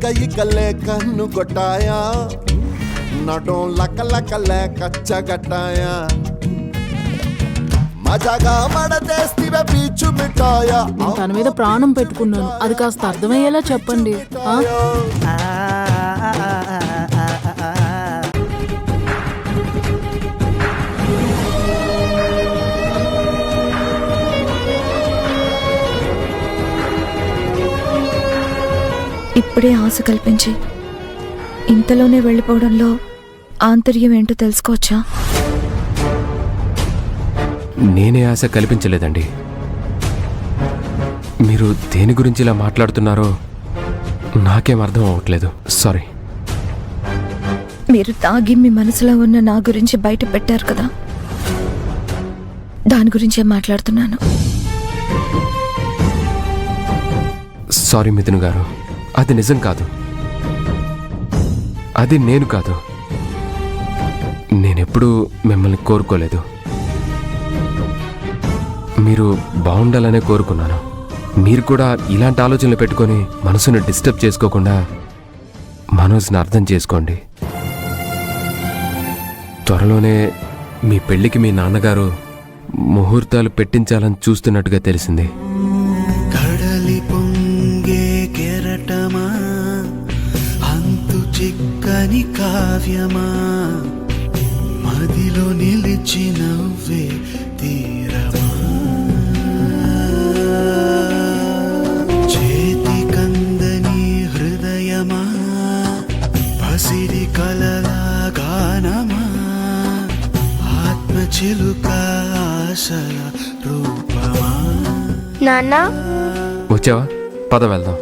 कई गले कन्नु गोटाया नडों luck luck lack चगटाया మజాగా మడతేస్తివే పీచు మిఠాయా తన మీద ప్రాణం పెట్టుకున్నాను, అది కాస్త అర్థమయ్యేలా చెప్పండి. ఇప్పుడే ఆశ కల్పించి ఇంతలోనే వెళ్ళిపోవడంలో ఆంతర్యం ఏంటో తెలుసుకోవచ్చా? నేనే ఆశ కల్పించలేదండి. మీరు దేని గురించి ఇలా మాట్లాడుతున్నారో నాకేం అర్థం అవ్వట్లేదు. సారీ. మీరు తాగి మీ మనసులో ఉన్న నా గురించి బయట పెట్టారు కదా, దాని గురించే మాట్లాడుతున్నాను. సారీ మిథున్ గారు, అది నిజం కాదు. అది నేను కాదు. నేనెప్పుడూ మిమ్మల్ని కోరుకోలేదు. మీరు బాగుండాలనే కోరుకున్నాను. మీరు కూడా ఇలాంటి ఆలోచనలు పెట్టుకొని మనసును డిస్టర్బ్ చేసుకోకుండా మనసుని అర్థం చేసుకోండి. త్వరలోనే మీ పెళ్ళికి మీ నాన్నగారు ముహూర్తాలు పెట్టించాలని చూస్తున్నట్టుగా తెలిసింది. కడలి పొంగే కెరటమా, అంతు చిక్కని కావ్యమా, మదిలో నిలిచి నవ్వే తీరమా, చేతి కందని హృదయమా, పసిరి కలల గానమా, ఆత్మ చిలుక ఆశల రూపమా. నాన్న వచ్చావా? పద వెళ్దాం.